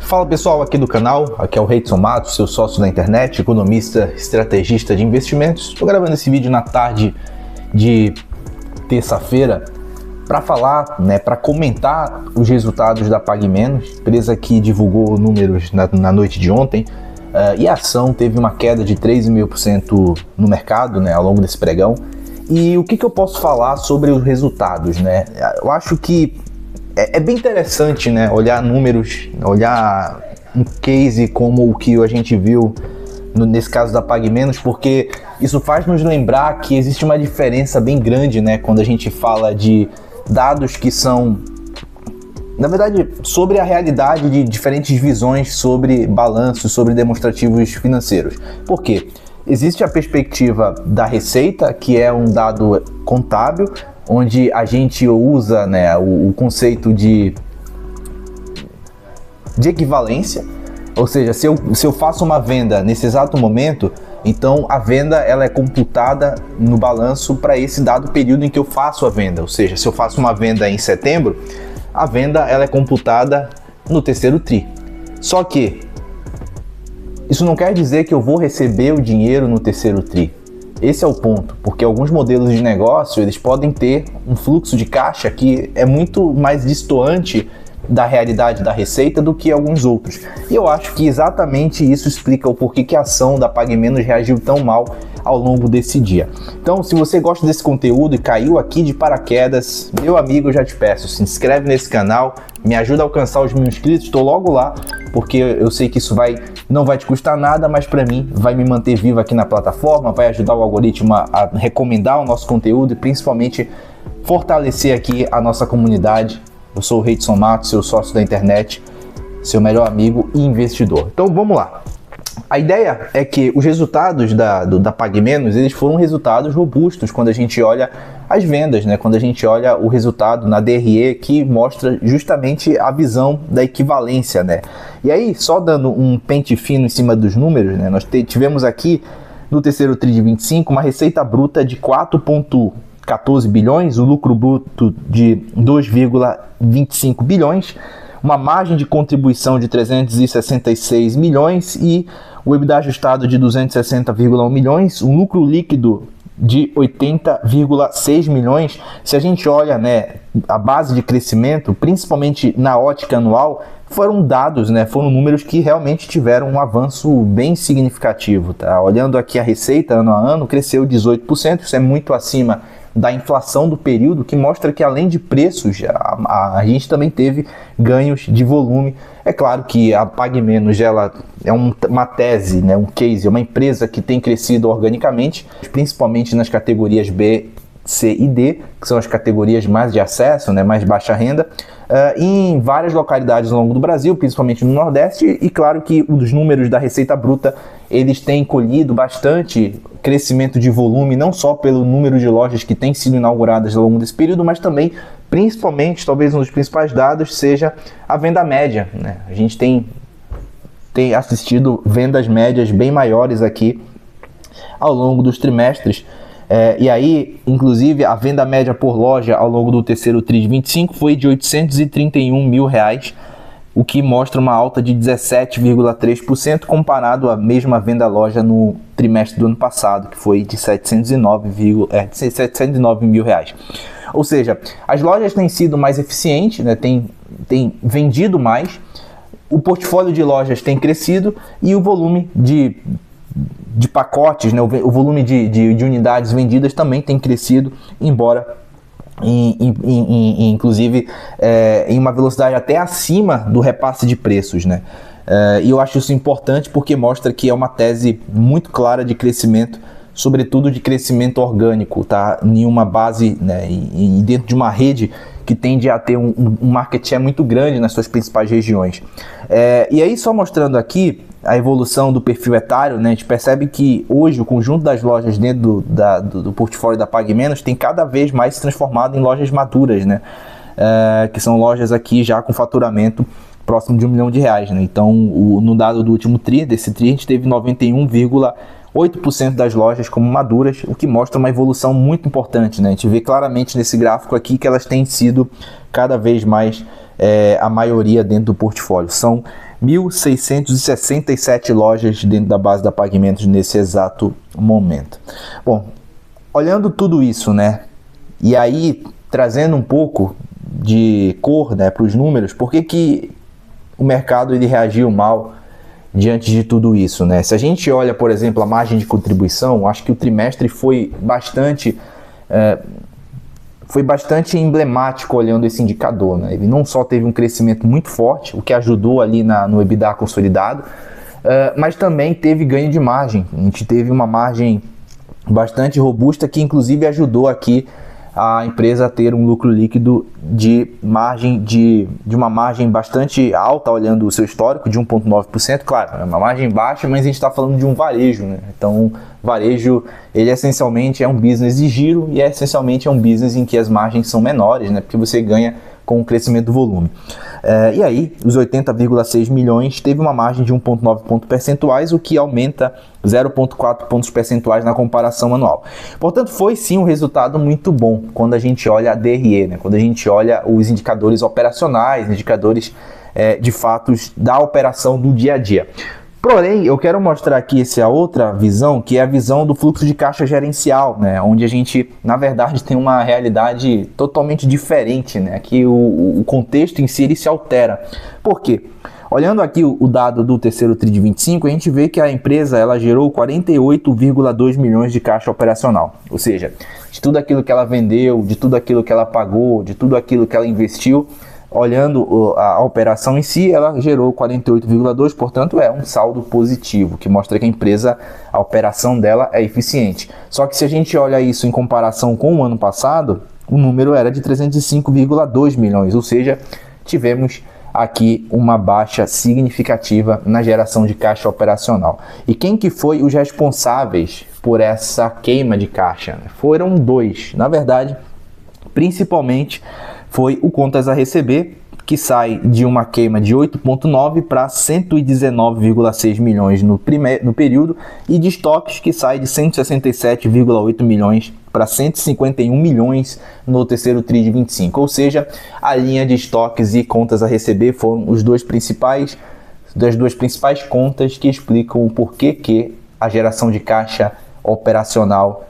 Fala pessoal aqui do canal, aqui é o Reidson Matos, seu sócio da internet, economista, estrategista de investimentos. Estou gravando esse vídeo na tarde de terça-feira para falar, para comentar os resultados da PagMenos, empresa que divulgou números na noite de ontem, e a ação teve uma queda de 3,5% no mercado, ao longo desse pregão. E o que eu posso falar sobre os resultados, Eu acho que é bem interessante, olhar números, olhar um case como o que a gente viu nesse caso da PagMenos, porque isso faz nos lembrar que existe uma diferença bem grande, quando a gente fala de dados que são, na verdade, sobre a realidade de diferentes visões sobre balanços, sobre demonstrativos financeiros. Por quê? Existe a perspectiva da receita, que é um dado contábil, onde a gente usa o conceito de equivalência, ou seja, se eu faço uma venda nesse exato momento, então a venda ela é computada no balanço para esse dado período em que eu faço a venda, ou seja, se eu faço uma venda em setembro, a venda ela é computada no terceiro tri. Só que isso não quer dizer que eu vou receber o dinheiro no terceiro tri. Esse é o ponto, porque alguns modelos de negócio eles podem ter um fluxo de caixa que é muito mais distoante da realidade da receita do que alguns outros. E eu acho que exatamente isso explica o porquê que a ação da PagMenos reagiu tão mal ao longo desse dia. Então, se você gosta desse conteúdo e caiu aqui de paraquedas, meu amigo, eu já te peço, se inscreve nesse canal, me ajuda a alcançar os 1000 inscritos, estou logo lá, porque eu sei que isso não vai te custar nada, mas para mim vai me manter vivo aqui na plataforma, vai ajudar o algoritmo a recomendar o nosso conteúdo e principalmente fortalecer aqui a nossa comunidade. Eu sou o Reidson Matos, seu sócio da internet, seu melhor amigo e investidor. Então vamos lá. A ideia é que os resultados da PagMenos, eles foram resultados robustos quando a gente olha as vendas, quando a gente olha o resultado na DRE, que mostra justamente a visão da equivalência, E aí, só dando um pente fino em cima dos números, nós tivemos aqui no terceiro tri de 25 uma receita bruta de 4,14 bilhões, o lucro bruto de 2,25 bilhões, uma margem de contribuição de 366 milhões e o EBITDA ajustado de 260,1 milhões, um lucro líquido de 80,6 milhões. Se a gente olha a base de crescimento, principalmente na ótica anual, foram dados, foram números que realmente tiveram um avanço bem significativo. Olhando aqui a receita ano a ano, cresceu 18%, isso é muito acima da inflação do período, que mostra que além de preços, a gente também teve ganhos de volume. É claro que a PagMenos ela é uma tese, um case, uma empresa que tem crescido organicamente, principalmente nas categorias B, C e D, que são as categorias mais de acesso, mais baixa renda, em várias localidades ao longo do Brasil, principalmente no Nordeste, e claro que os números da receita bruta, eles têm colhido bastante crescimento de volume, não só pelo número de lojas que têm sido inauguradas ao longo desse período, mas também, principalmente, talvez um dos principais dados seja a venda média, A gente tem assistido vendas médias bem maiores aqui ao longo dos trimestres, e aí, inclusive, a venda média por loja ao longo do terceiro tri de 25 foi de R$ 831 mil, o que mostra uma alta de 17,3% comparado à mesma venda loja no trimestre do ano passado, que foi de 709 mil reais. Ou seja, as lojas têm sido mais eficientes, têm vendido mais, o portfólio de lojas tem crescido e o volume de pacotes, o volume de unidades vendidas também tem crescido, embora inclusive em uma velocidade até acima do repasse de preços, e eu acho isso importante porque mostra que é uma tese muito clara de crescimento, sobretudo de crescimento orgânico, em uma base, e dentro de uma rede que tende a ter um market share muito grande nas suas principais regiões. E aí, só mostrando aqui a evolução do perfil etário, a gente percebe que hoje o conjunto das lojas dentro do portfólio da PagMenos tem cada vez mais se transformado em lojas maduras, que são lojas aqui já com faturamento próximo de R$1 milhão. Então, no dado do último desse tri, a gente teve 91,8% das lojas como maduras, o que mostra uma evolução muito importante, A gente vê claramente nesse gráfico aqui que elas têm sido cada vez mais a maioria dentro do portfólio. São 1.667 lojas dentro da base da Pagamentos nesse exato momento. Bom, olhando tudo isso, né, e aí trazendo um pouco de cor, né, para os números, por que o mercado ele reagiu mal diante de tudo isso, né? Se a gente olha, por exemplo, a margem de contribuição, acho que o trimestre foi bastante emblemático olhando esse indicador, né? Ele não só teve um crescimento muito forte, o que ajudou ali no EBITDA consolidado, mas também teve ganho de margem. A gente teve uma margem bastante robusta que inclusive ajudou aqui a empresa a ter um lucro líquido de uma margem bastante alta, olhando o seu histórico, de 1,9%. Claro, é uma margem baixa, mas a gente está falando de um varejo, né? Então, varejo, ele essencialmente é um business de giro e essencialmente é um business em que as margens são menores, né? Porque você ganha com o crescimento do volume. E aí, os 80,6 milhões teve uma margem de 1,9 pontos percentuais, o que aumenta 0,4 pontos percentuais na comparação anual. Portanto, foi sim um resultado muito bom quando a gente olha a DRE, né? Quando a gente olha os indicadores operacionais, indicadores de fatos da operação do dia a dia. Porém, eu quero mostrar aqui essa outra visão, que é a visão do fluxo de caixa gerencial, né? Onde a gente, na verdade, tem uma realidade totalmente diferente, né? Que o contexto em si ele se altera. Por quê? Olhando aqui o dado do terceiro TRI de 25, a gente vê que a empresa ela gerou 48,2 milhões de caixa operacional. Ou seja, de tudo aquilo que ela vendeu, de tudo aquilo que ela pagou, de tudo aquilo que ela investiu, olhando a operação em si, ela gerou 48,2, portanto é um saldo positivo, que mostra que a empresa, a operação dela é eficiente. Só que se a gente olha isso em comparação com o ano passado, o número era de 305,2 milhões, ou seja, tivemos aqui uma baixa significativa na geração de caixa operacional. E quem que foi os responsáveis por essa queima de caixa? Foram dois, na verdade, principalmente foi o contas a receber, que sai de uma queima de 8,9 para 119,6 milhões no período, e de estoques, que sai de 167,8 milhões para 151 milhões no terceiro TRI de 25. Ou seja, a linha de estoques e contas a receber foram das duas principais contas que explicam o porquê que a geração de caixa operacional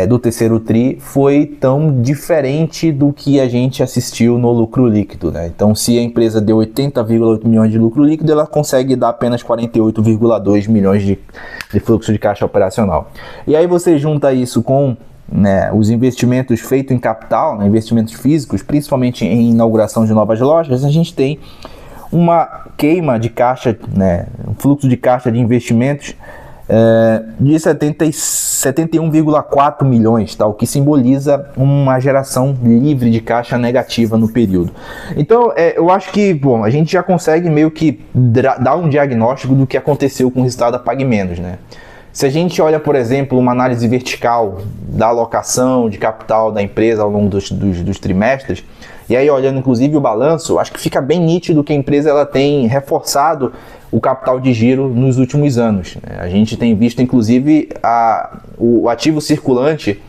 do terceiro TRI foi tão diferente do que a gente assistiu no lucro líquido, né? Então, se a empresa deu 80,8 milhões de lucro líquido, ela consegue dar apenas 48,2 milhões de fluxo de caixa operacional. E aí você junta isso com, né, os investimentos feitos em capital, né, investimentos físicos, principalmente em inauguração de novas lojas, a gente tem uma queima de caixa, né, um fluxo de caixa de investimentos de 71,4 milhões, tá? O que simboliza uma geração livre de caixa negativa no período. Então, eu acho que, bom, a gente já consegue meio que dar um diagnóstico do que aconteceu com o resultado da Pagamentos, né? Se a gente olha, por exemplo, uma análise vertical da alocação de capital da empresa ao longo dos trimestres, e aí olhando inclusive o balanço, acho que fica bem nítido que a empresa ela tem reforçado o capital de giro nos últimos anos. A gente tem visto inclusive o ativo circulante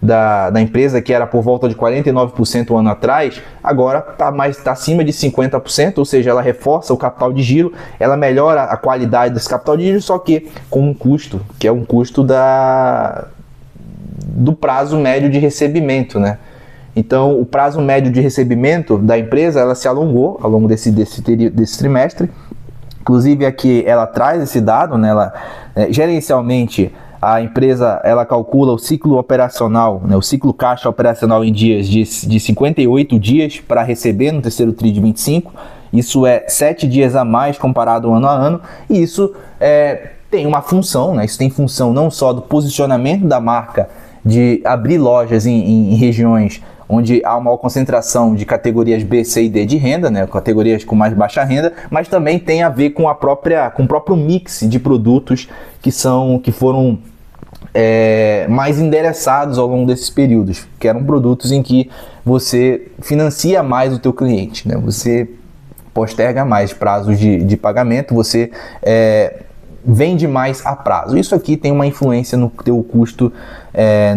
da empresa, que era por volta de 49% um ano atrás, agora está acima de 50%, ou seja, ela reforça o capital de giro, ela melhora a qualidade desse capital de giro, só que com um custo, que é um custo do prazo médio de recebimento, né? Então, o prazo médio de recebimento da empresa, ela se alongou ao longo desse trimestre. Inclusive, aqui ela traz esse dado, né? Gerencialmente, a empresa ela calcula o ciclo operacional, né? O ciclo caixa operacional em dias de 58 dias para receber no terceiro TRI de 25. Isso é 7 dias a mais comparado ano a ano. E isso tem uma função, né? Isso tem função não só do posicionamento da marca, de abrir lojas em regiões onde há uma concentração de categorias B, C e D de renda, né, categorias com mais baixa renda, mas também tem a ver com o próprio mix de produtos que foram mais endereçados ao longo desses períodos, que eram produtos em que você financia mais o teu cliente, né, você posterga mais prazos de pagamento, você vende mais a prazo. Isso aqui tem uma influência no teu custo,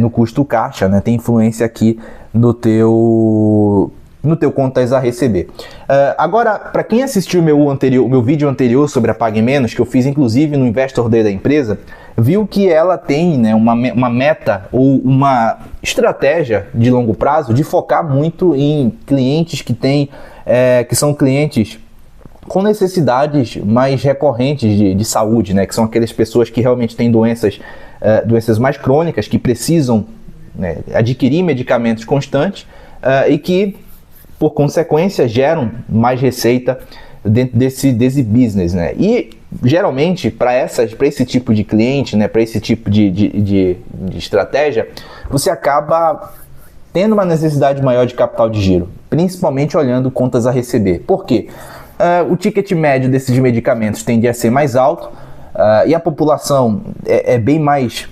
no custo caixa, né? Tem influência aqui no teu no teu contas a receber. Agora, para quem assistiu o meu vídeo anterior sobre a Pague Menos, que eu fiz inclusive no Investor Day da empresa, viu que ela tem, né, uma meta ou uma estratégia de longo prazo de focar muito em clientes que são clientes com necessidades mais recorrentes de saúde, né, que são aquelas pessoas que realmente têm doenças mais crônicas, que precisam, né, adquirir medicamentos constantes e que, por consequência, geram mais receita dentro desse business, né? E geralmente para esse tipo de cliente, né, para esse tipo de estratégia, você acaba tendo uma necessidade maior de capital de giro, principalmente olhando contas a receber. Por quê? O ticket médio desses medicamentos tende a ser mais alto e a população é bem mais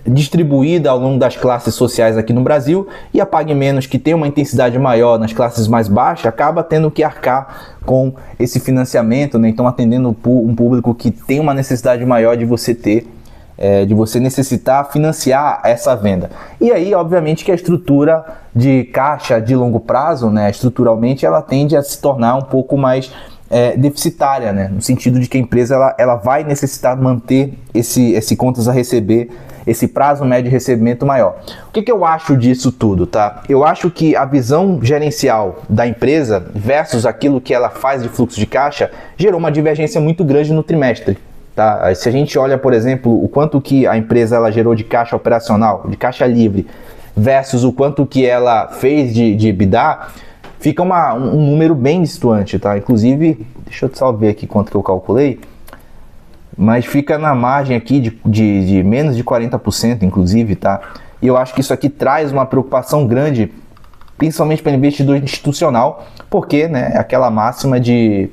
distribuída ao longo das classes sociais aqui no Brasil, e a Pague Menos, que tem uma intensidade maior nas classes mais baixas, acaba tendo que arcar com esse financiamento, né? Então atendendo um público que tem uma necessidade maior de você necessitar financiar essa venda. E aí, obviamente, que a estrutura de caixa de longo prazo, né, estruturalmente, ela tende a se tornar um pouco mais deficitária, né, no sentido de que a empresa ela vai necessitar manter esse contas a receber, esse prazo médio de recebimento maior. O que eu acho disso tudo, tá? Eu acho que a visão gerencial da empresa versus aquilo que ela faz de fluxo de caixa gerou uma divergência muito grande no trimestre. Tá? Se a gente olha, por exemplo, o quanto que a empresa ela gerou de caixa operacional, de caixa livre, versus o quanto que ela fez de EBITDA, fica um número bem distante, tá? Inclusive, deixa eu só ver aqui quanto que eu calculei, mas fica na margem aqui de menos de 40%, inclusive, tá? E eu acho que isso aqui traz uma preocupação grande, principalmente para o investidor institucional, porque, né, aquela máxima de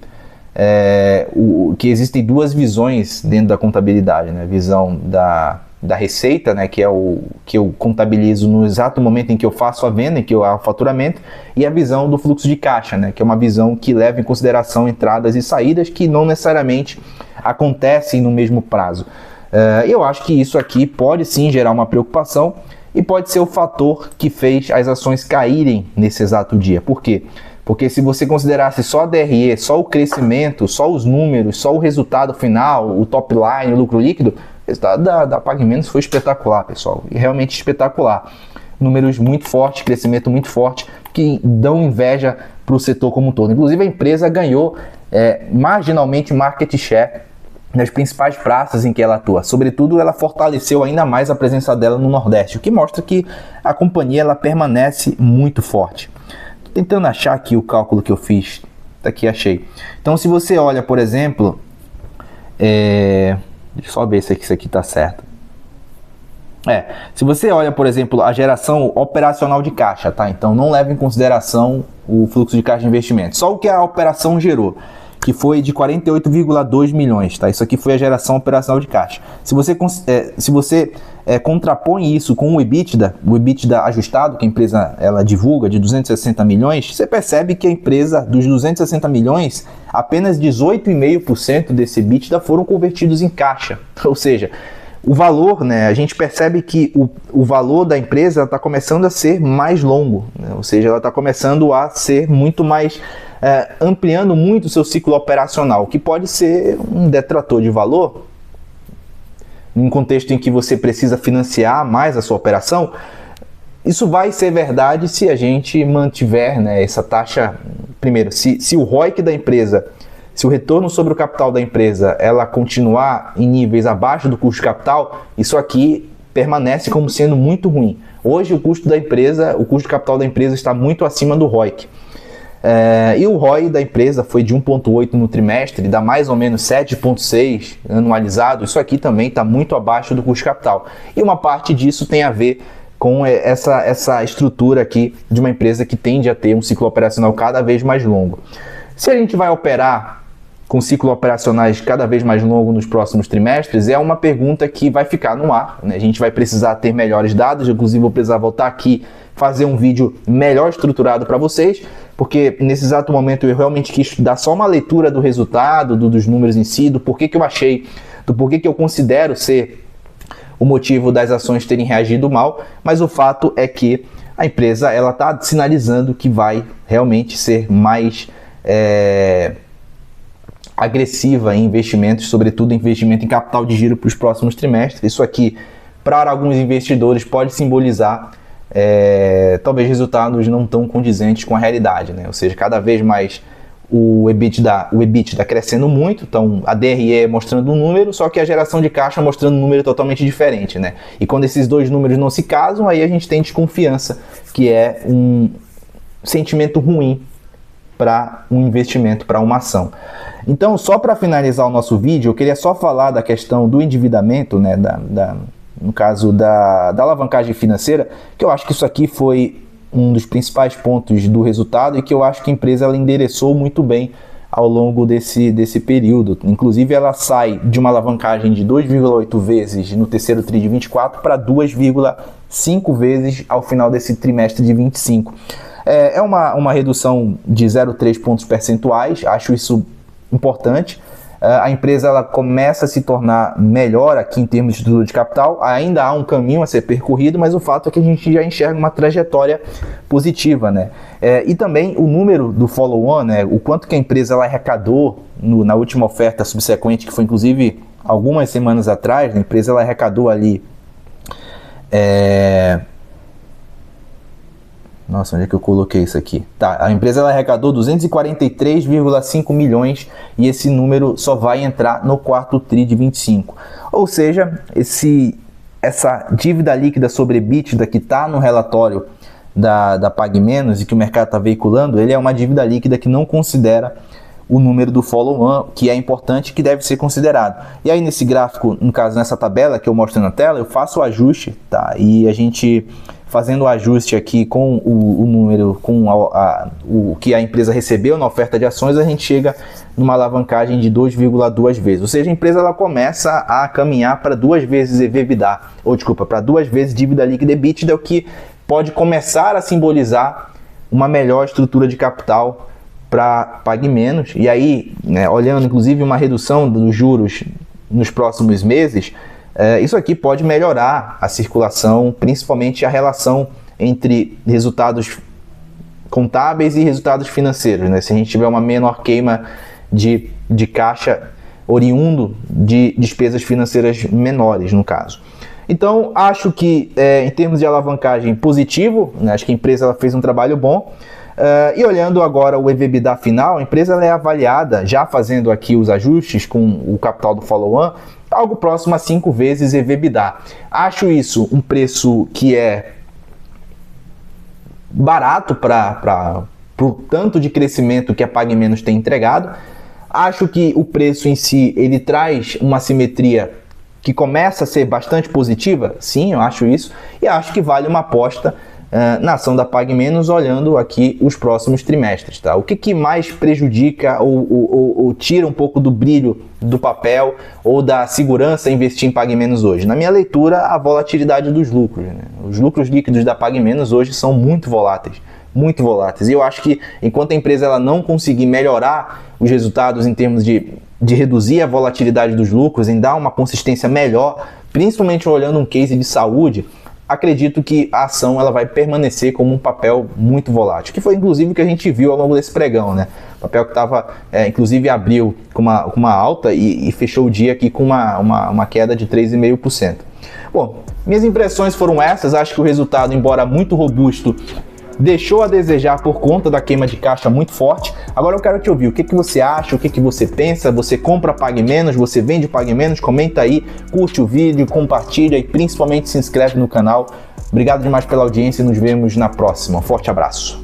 que existem duas visões dentro da contabilidade, né? A visão da receita, né, que é o que eu contabilizo no exato momento em que eu faço a venda, em que eu hago o faturamento, e a visão do fluxo de caixa, né, que é uma visão que leva em consideração entradas e saídas que não necessariamente acontecem no mesmo prazo. Eu acho que isso aqui pode sim gerar uma preocupação e pode ser o fator que fez as ações caírem nesse exato dia. Por quê? Porque se você considerasse só a DRE, só o crescimento, só os números, só o resultado final, o top line, o lucro líquido, o resultado da Pague Menos foi espetacular, pessoal. E realmente espetacular. Números muito fortes, crescimento muito forte, que dão inveja para o setor como um todo. Inclusive a empresa ganhou marginalmente market share nas principais praças em que ela atua. Sobretudo, ela fortaleceu ainda mais a presença dela no Nordeste, o que mostra que a companhia ela permanece muito forte. Tô tentando achar aqui o cálculo que eu fiz. Tá aqui, achei. Então, se você olha, por exemplo, deixa eu só ver se isso aqui tá certo. Se você olha, por exemplo, a geração operacional de caixa, tá? Então, não leva em consideração o fluxo de caixa de investimento. Só o que a operação gerou, que foi de 48,2 milhões, tá? Isso aqui foi a geração operacional de caixa. Se você contrapõe isso com o EBITDA ajustado, que a empresa ela divulga, de 260 milhões, você percebe que a empresa, dos 260 milhões, apenas 18,5% desse EBITDA foram convertidos em caixa. Ou seja, o valor, né, a gente percebe que o valor da empresa está começando a ser mais longo, né? Ou seja, ela está começando a ser muito mais... ampliando muito o seu ciclo operacional, que pode ser um detrator de valor, em um contexto em que você precisa financiar mais a sua operação. Isso vai ser verdade se a gente mantiver, né, essa taxa, primeiro, se o ROIC da empresa, se o retorno sobre o capital da empresa, ela continuar em níveis abaixo do custo de capital, isso aqui permanece como sendo muito ruim. Hoje o custo de capital da empresa está muito acima do ROIC. E o ROI da empresa foi de 1,8 no trimestre, dá mais ou menos 7,6 anualizado. Isso aqui também está muito abaixo do custo de capital. E uma parte disso tem a ver com essa estrutura aqui de uma empresa que tende a ter um ciclo operacional cada vez mais longo. Se a gente vai operar com ciclos operacionais cada vez mais longos nos próximos trimestres, é uma pergunta que vai ficar no ar, né? A gente vai precisar ter melhores dados, inclusive vou precisar voltar aqui, fazer um vídeo melhor estruturado para vocês, porque nesse exato momento eu realmente quis dar só uma leitura do resultado, dos números em si, do porquê que eu achei, do porquê que eu considero ser o motivo das ações terem reagido mal, mas o fato é que a empresa ela está sinalizando que vai realmente ser mais agressiva em investimentos, sobretudo investimento em capital de giro para os próximos trimestres. Isso aqui, para alguns investidores, pode simbolizar talvez resultados não tão condizentes com a realidade, né? Ou seja, cada vez mais o EBITDA crescendo muito, então a DRE mostrando um número, só que a geração de caixa mostrando um número totalmente diferente, né? E quando esses dois números não se casam, aí a gente tem desconfiança, que é um sentimento ruim para um investimento, para uma ação. Então, só para finalizar o nosso vídeo, eu queria só falar da questão do endividamento, né, no caso da alavancagem financeira, que eu acho que isso aqui foi um dos principais pontos do resultado e que eu acho que a empresa ela endereçou muito bem ao longo desse período. Inclusive, ela sai de uma alavancagem de 2,8 vezes no terceiro tri de 24 para 2,5 vezes ao final desse trimestre de 25. É uma redução de 0,3 pontos percentuais, acho isso importante. A empresa ela começa a se tornar melhor aqui em termos de estrutura de capital, ainda há um caminho a ser percorrido, mas o fato é que a gente já enxerga uma trajetória positiva, né? E também o número do follow-on, né? O quanto que a empresa ela arrecadou na última oferta subsequente, que foi inclusive algumas semanas atrás, a empresa ela arrecadou ali... Nossa, onde é que eu coloquei isso aqui? Tá, a empresa ela arrecadou 243,5 milhões e esse número só vai entrar no quarto tri de 25. Ou seja, essa dívida líquida sobre EBITDA que está no relatório da PagMenos e que o mercado está veiculando, ele é uma dívida líquida que não considera o número do follow-on, que é importante, que deve ser considerado. E aí nesse gráfico, no caso nessa tabela que eu mostro na tela, eu faço o ajuste, tá? E a gente... fazendo o ajuste aqui com o número, com o que a empresa recebeu na oferta de ações, a gente chega numa alavancagem de 2,2 vezes. Ou seja, a empresa ela começa a caminhar para 2 vezes EBITDA, para 2 vezes dívida líquida EBITDA, o que pode começar a simbolizar uma melhor estrutura de capital para PagMenos. E aí, né, olhando inclusive uma redução dos juros nos próximos meses, isso aqui pode melhorar a circulação, principalmente a relação entre resultados contábeis e resultados financeiros, né? Se a gente tiver uma menor queima de caixa oriundo de despesas financeiras menores, no caso. Então, acho que em termos de alavancagem positivo, né? Acho que a empresa ela fez um trabalho bom. E olhando agora o EV/EBITDA final, a empresa ela é avaliada, já fazendo aqui os ajustes com o capital do follow-on, algo próximo a 5 vezes EV/EBITDA. Acho isso um preço que é barato para o tanto de crescimento que a PagMenos tem entregado. Acho que o preço em si ele traz uma simetria que começa a ser bastante positiva. Sim, eu acho isso. E acho que vale uma aposta na ação da PagMenos, olhando aqui os próximos trimestres, tá? O que mais prejudica ou tira um pouco do brilho do papel ou da segurança investir em PagMenos hoje? Na minha leitura, a volatilidade dos lucros, né? Os lucros líquidos da PagMenos hoje são muito voláteis. E eu acho que enquanto a empresa ela não conseguir melhorar os resultados em termos de reduzir a volatilidade dos lucros, em dar uma consistência melhor, principalmente olhando um case de saúde, acredito que a ação ela vai permanecer como um papel muito volátil, que foi inclusive o que a gente viu ao longo desse pregão, né? O papel que estava, inclusive abriu com uma alta e fechou o dia aqui com uma queda de 3,5%. Bom, minhas impressões foram essas. Acho que o resultado, embora muito robusto, deixou a desejar por conta da queima de caixa muito forte. Agora eu quero te ouvir, o que você acha, o que você pensa, você compra PagMenos, você vende PagMenos? Comenta aí, curte o vídeo, compartilha e principalmente se inscreve no canal. Obrigado demais pela audiência e nos vemos na próxima. Um forte abraço.